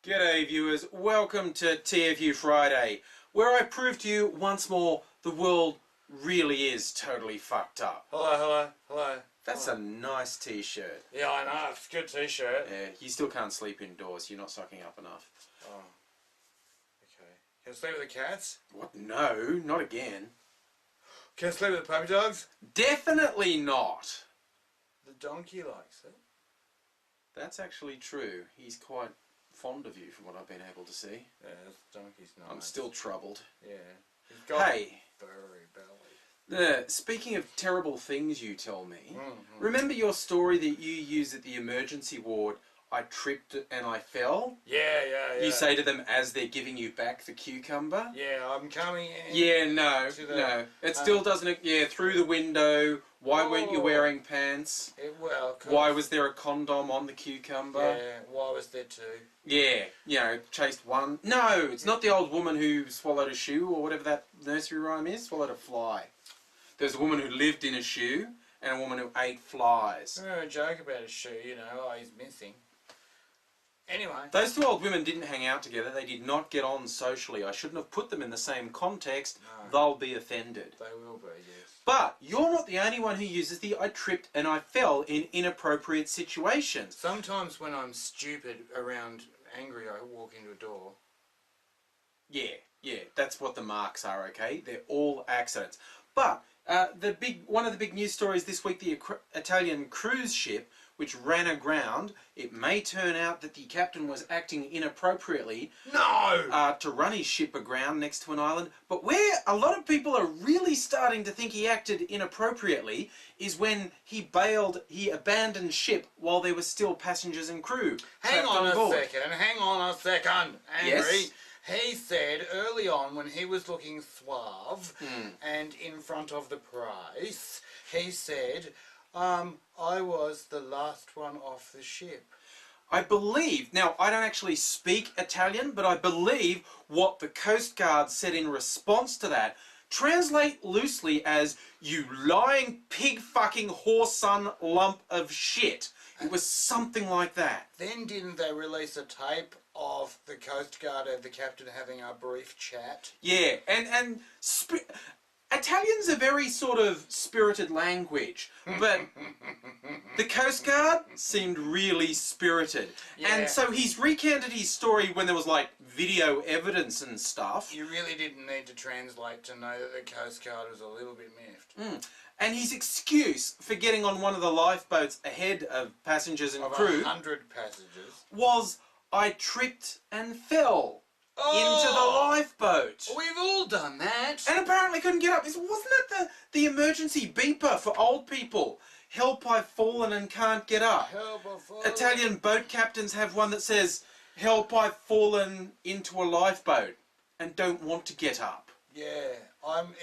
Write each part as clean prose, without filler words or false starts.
G'day viewers, welcome to TFU Friday, where I prove to you once more the world really is totally fucked up. Hello. That's a nice t-shirt. Yeah, I know, it's a good t-shirt. Yeah, you still can't sleep indoors, you're not sucking up enough. Oh, okay. Can I sleep with the cats? What? No, not again. Can I sleep with the puppy dogs? Definitely not. The donkey likes it. That's actually true. He's quite fond of you from what I've been able to see. Yeah, the donkey's nice. I'm still troubled. Yeah. He's got Hey! a furry belly. Speaking of terrible things you tell me, Mm-hmm. remember your story that you used at the emergency ward, I tripped and I fell? Yeah. You say to them as they're giving you back the cucumber? Yeah, I'm coming in. Yeah, no. It still doesn't, through the window. Why weren't you wearing pants? Why was there a condom on the cucumber? Yeah, why was there two? Yeah, chased one. No, it's not the old woman who swallowed a shoe or whatever that nursery rhyme is, swallowed a fly. There's a woman who lived in a shoe and a woman who ate flies. I remember a joke about a shoe, he's missing. Anyway. Those two old women didn't hang out together. They did not get on socially. I shouldn't have put them in the same context. No. They'll be offended. They will be, yes. But you're not the only one who uses the I tripped and I fell in inappropriate situations. Sometimes when I'm stupid around angry, I walk into a door. Yeah, that's what the marks are, okay? They're all accidents. But one of the big news stories this week, the Italian cruise ship, which ran aground, it may turn out that the captain was acting inappropriately to run his ship aground next to an island. But where a lot of people are really starting to think he acted inappropriately is when he abandoned ship while there were still passengers and crew. Hang on a second, Angry. Yes? He said early on when he was looking suave and in front of the prize, he said, I was the last one off the ship. I believe, now I don't actually speak Italian, but I believe what the Coast Guard said in response to that, translate loosely as, you lying pig-fucking whoreson lump of shit. It was something like that. Then didn't they release a tape of the Coast Guard and the captain having a brief chat? Yeah, and Italian's a very sort of spirited language, but the Coast Guard seemed really spirited. Yeah. And so he's recanted his story when there was like video evidence and stuff. You really didn't need to translate to know that the Coast Guard was a little bit miffed. And his excuse for getting on one of the lifeboats ahead of passengers and crew 100 passengers was, I tripped and fell into the lifeboat. We've all done that. And apparently couldn't get up. Wasn't that the emergency beeper for old people? Help, I've fallen and can't get up. Help, I've fallen. Italian boat captains have one that says, help, I've fallen into a lifeboat and don't want to get up. Yeah,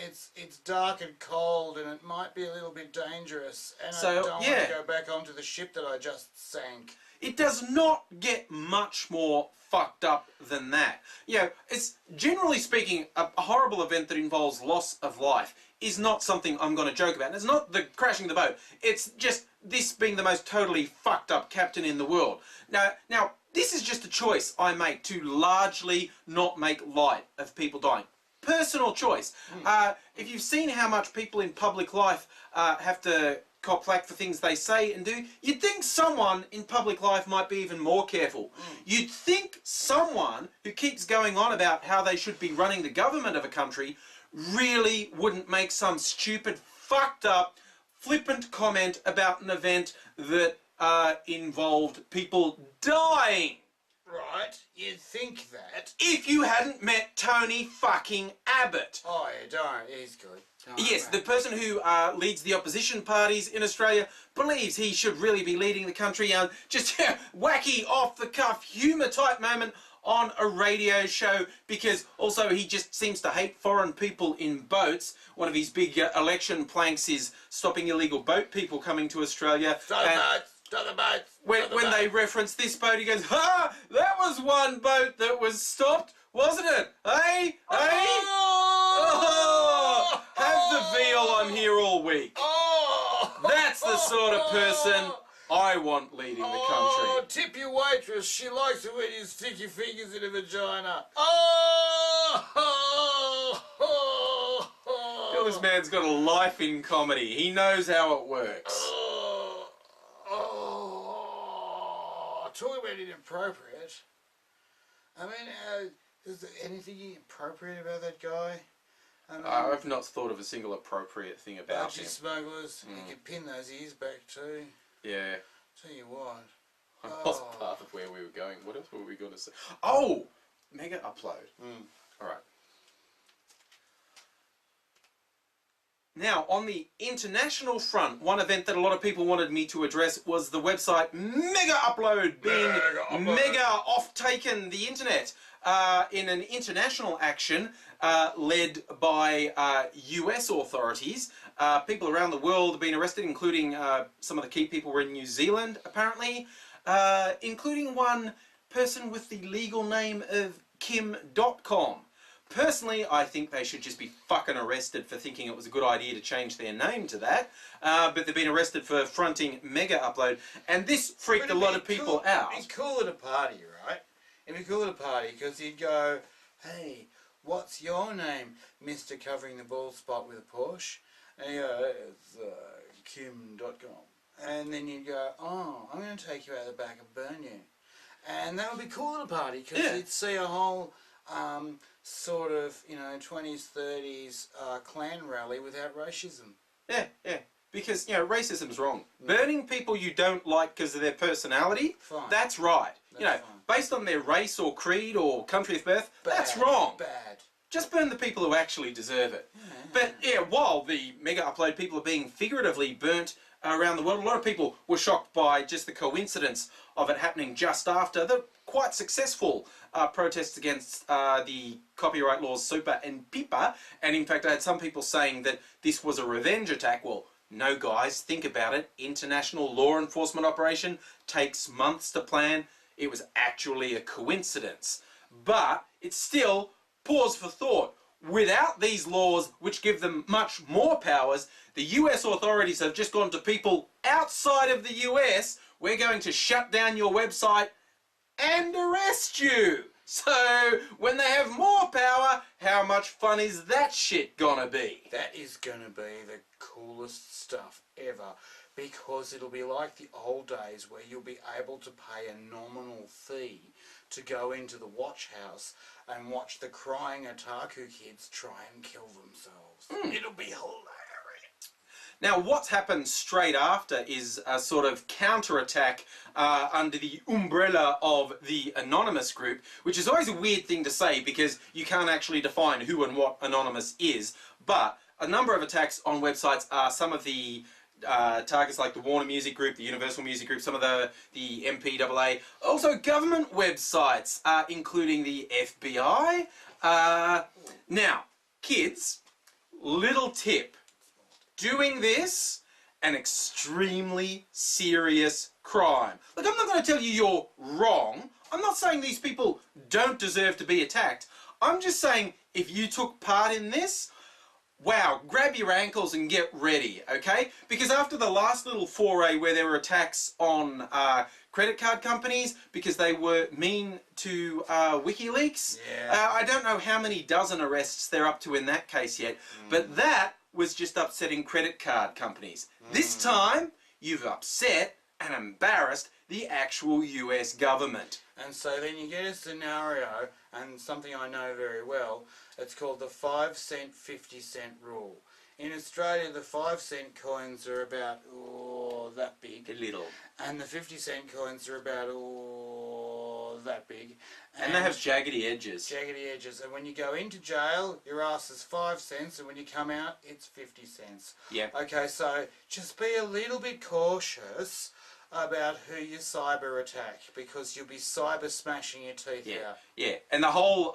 it's dark and cold and it might be a little bit dangerous and I don't want to go back onto the ship that I just sank. It does not get much more fucked up than that. It's generally speaking, a horrible event that involves loss of life is not something I'm going to joke about. And it's not the crashing the boat. It's just this being the most totally fucked up captain in the world. Now, this is just a choice I make to largely not make light of people dying. Personal choice. If you've seen how much people in public life have to cop flack for things they say and do, you'd think someone in public life might be even more careful. You'd think someone who keeps going on about how they should be running the government of a country really wouldn't make some stupid, fucked up, flippant comment about an event that involved people dying. Right, you'd think that. If you hadn't met Tony fucking Abbott. Oh, yeah, don't. He's good. Yes, the person who leads the opposition parties in Australia believes he should really be leading the country. Just wacky, off-the-cuff, humour-type moment on a radio show, because also he just seems to hate foreign people in boats. One of his big election planks is stopping illegal boat people coming to Australia. Stop the boats! When they reference this boat, he goes, "Ha! That was one boat that was stopped, wasn't it? Hey? Oh! Have the veal, I'm here all week." That's the sort of person I want leading the Oh, country. tip your waitress. She likes it when you stick your fingers in her vagina. Oh! Feel this man's got a life in comedy. He knows how it works. Talk about inappropriate. I mean, is there anything inappropriate about that guy? I mean, I've not thought of a single appropriate thing about budgie him. smugglers, you could pin those ears back too. Yeah. Tell you what. I lost the path of where we were going. What else were we going to say? Oh! Mega upload. Alright. Now, on the international front, one event that a lot of people wanted me to address was the website Mega Upload being mega off-taken the internet in an international action led by US authorities. People around the world have been arrested, including some of the key people were in New Zealand, apparently, including one person with the legal name of Kim.com. Personally, I think they should just be fucking arrested for thinking it was a good idea to change their name to that. But they've been arrested for fronting Mega Upload, and this freaked a lot of people out. It'd be cool at a party, right? It'd be cool at a party because you'd go, hey, what's your name, Mr. Covering the Bald Spot with a Porsche? And you go, it's Kim.com. And then you'd go, oh, I'm going to take you out the back and burn you. And that would be cool at a party because you'd see a whole sort of, 20s, 30s clan rally without racism. Yeah. Because, racism's wrong. Burning people you don't like because of their personality, that's right. That's based on their race or creed or country of birth, that's wrong. Bad. Just burn the people who actually deserve it. But, while the Mega Upload people are being figuratively burnt around the world, a lot of people were shocked by just the coincidence of it happening just after the quite successful protests against the copyright laws Super and Pipa. And in fact, I had some people saying that this was a revenge attack. Well, no guys, think about it. International law enforcement operation takes months to plan. It was actually a coincidence. But it's still pause for thought. Without these laws, which give them much more powers, the US authorities have just gone to people outside of the US, we're going to shut down your website and arrest you. So, when they have more power, how much fun is that shit gonna be? That is gonna be the coolest stuff ever, because it'll be like the old days where you'll be able to pay a nominal fee to go into the watch house and watch the crying otaku kids try and kill themselves. It'll be hilarious. Now, what's happened straight after is a sort of counterattack under the umbrella of the Anonymous group, which is always a weird thing to say because you can't actually define who and what Anonymous is. But a number of attacks on websites are some of the targets like the Warner Music Group, the Universal Music Group, some of the MPAA, also government websites, including the FBI. Now, kids, little tip. Doing this, an extremely serious crime. Look, I'm not going to tell you you're wrong. I'm not saying these people don't deserve to be attacked. I'm just saying if you took part in this, wow, grab your ankles and get ready, okay? Because after the last little foray where there were attacks on credit card companies because they were mean to WikiLeaks, I don't know how many dozen arrests they're up to in that case yet, but that was just upsetting credit card companies. This time, you've upset and embarrassed the actual US government. And so then you get a scenario, and something I know very well, it's called the 5 cent, 50 cent rule. In Australia, the 5 cent coins are about, that big. A little. And the 50 cent coins are about, that big. And they have jaggedy edges. Jaggedy edges. And when you go into jail, your ass is 5 cents, and when you come out, it's 50 cents. Yeah. Okay, so just be a little bit cautious about who you cyber attack, because you'll be cyber smashing your teeth out. Yeah, and the whole,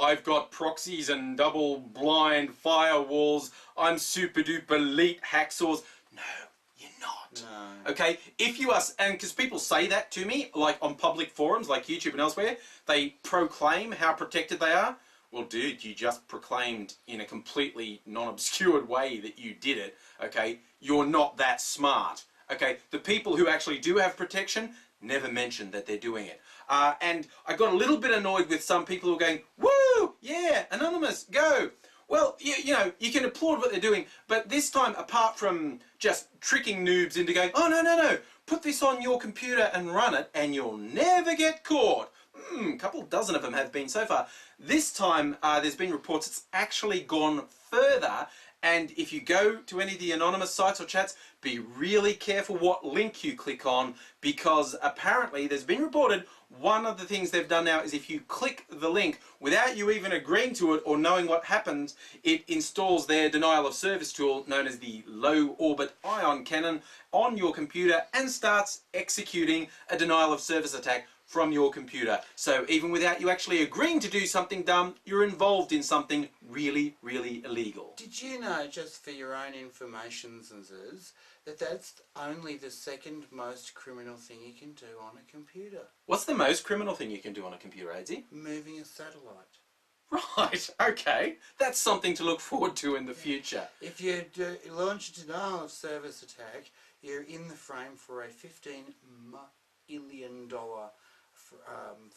I've got proxies and double blind firewalls, I'm super duper elite hacksaws. No, you're not. No. Okay, if you are, and because people say that to me, like on public forums like YouTube and elsewhere, they proclaim how protected they are. Well, dude, you just proclaimed in a completely non-obscured way that you did it, okay? You're not that smart. Okay, the people who actually do have protection never mention that they're doing it. And I got a little bit annoyed with some people who are going, woo, yeah, anonymous, go. Well, you know, you can applaud what they're doing, but this time, apart from just tricking noobs into going, oh, no, put this on your computer and run it, and you'll never get caught. A couple dozen of them have been so far. This time, there's been reports it's actually gone further, and if you go to any of the anonymous sites or chats, be really careful what link you click on, because apparently there's been reported one of the things they've done now is if you click the link without you even agreeing to it or knowing what happens, it installs their denial of service tool known as the low orbit ion cannon on your computer and starts executing a denial of service attack from your computer. So even without you actually agreeing to do something dumb, you're involved in something really, really illegal. Did you know, just for your own information, that that's only the second most criminal thing you can do on a computer? What's the most criminal thing you can do on a computer, Aidsy? Moving a satellite. Right, okay. That's something to look forward to in the future. If you launch a denial of service attack, you're in the frame for a $15 million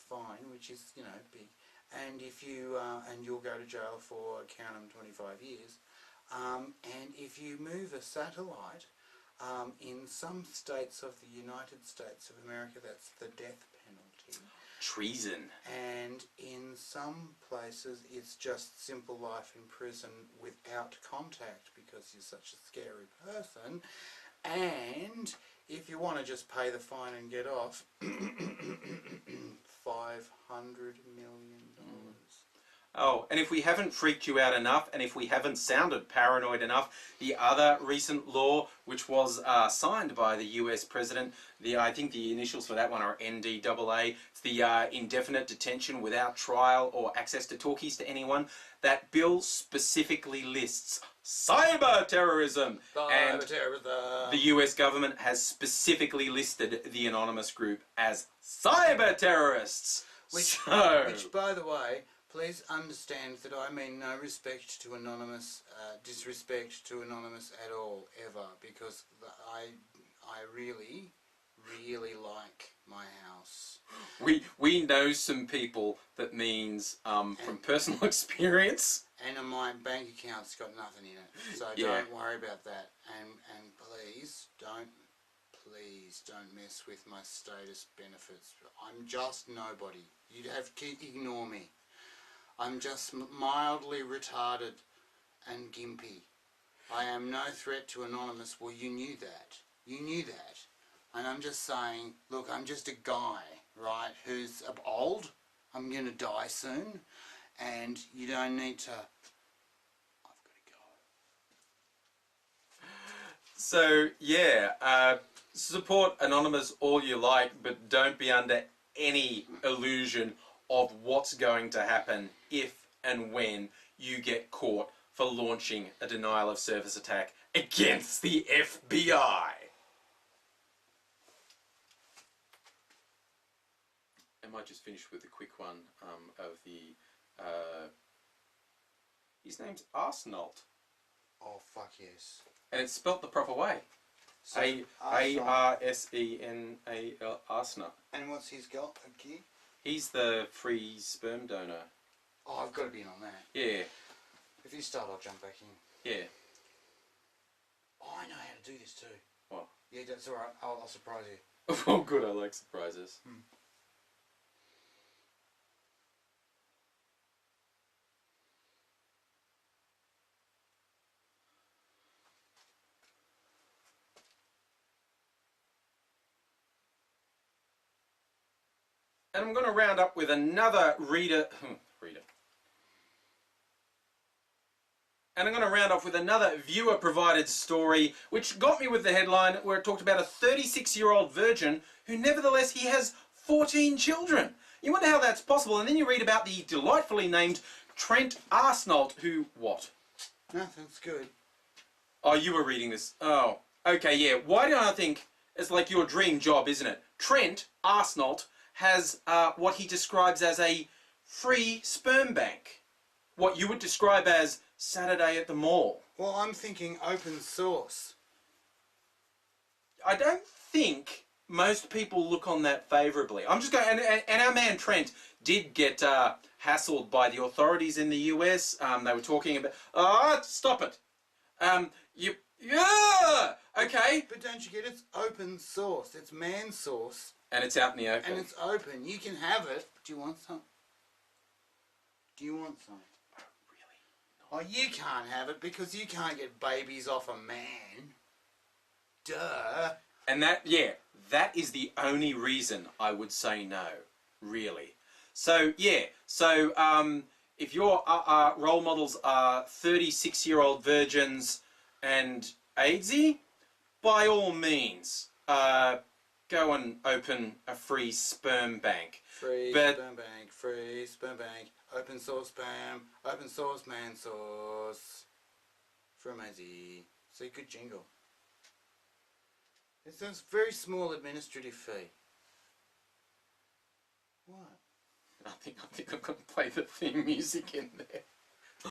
fine, which is, you know, big. And if you and you'll go to jail for, count 'em, 25 years. And if you move a satellite, in some states of the United States of America, that's the death penalty. Treason. And in some places, it's just simple life in prison without contact because you're such a scary person. And if you want to just pay the fine and get off, $500 million. Oh, and if we haven't freaked you out enough, and if we haven't sounded paranoid enough, the other recent law, which was signed by the US President, I think the initials for that one are NDAA, it's the indefinite detention without trial or access to talkies to anyone. That bill specifically lists cyber terrorism. And the US government has specifically listed the anonymous group as cyber terrorists. Which, by the way, please understand that I mean no respect to Anonymous, disrespect to Anonymous at all, ever, because I really, really like my house. We know some people that means, from personal experience. And my bank account's got nothing in it, so Yeah. don't worry about that. And please don't mess with my status benefits. I'm just nobody. You'd have to ignore me. I'm just mildly retarded and gimpy. I am no threat to Anonymous. Well, you knew that. You knew that. And I'm just saying, look, I'm just a guy, right, who's old. I'm going to die soon. And you don't need to... I've got to go. So, yeah, support Anonymous all you like, but don't be under any illusion of what's going to happen if and when you get caught for launching a denial of service attack against the FBI. I might just finish with a quick one of the... his name's Arsenault. Oh, fuck yes. And it's spelt the proper way. So, A-R-S-E-N-A-L, Arsenault. And what's his goal? A gig? He's the free sperm donor. Oh, I've got to be in on that. Yeah. If you start, I'll jump back in. Yeah. Oh, I know how to do this too. What? Yeah, that's alright. I'll surprise you. Oh, good. I like surprises. And I'm going to round up with another And I'm going to round off with another viewer-provided story, which got me with the headline where it talked about a 36-year-old virgin who nevertheless he has 14 children. You wonder how that's possible, and then you read about the delightfully named Trent Arsenault, who what? Nothing's good. Oh, you were reading this. Oh, okay, yeah. Why do I think it's like your dream job, isn't it? Trent Arsenault has what he describes as a free sperm bank. What you would describe as Saturday at the mall. Well, I'm thinking open source. I don't think most people look on that favourably. I'm just going, and our man Trent did get hassled by the authorities in the US. They were talking about, stop it. Yeah, okay. But don't you get it? It's open source. It's man source. And it's out in the open. And it's open. You can have it. Do you want some? Do you want some? Oh, really? Oh, you can't have it because you can't get babies off a man. Duh. And that is the only reason I would say no, really. So, yeah, so if your role models are 36-year-old virgins and AIDSy, by all means, go and open a free sperm bank. Free sperm bank, free sperm bank, open source spam, open source man source. From AIDSy. So you could jingle. It's a very small administrative fee. What? I think I'm going to play the theme music in there.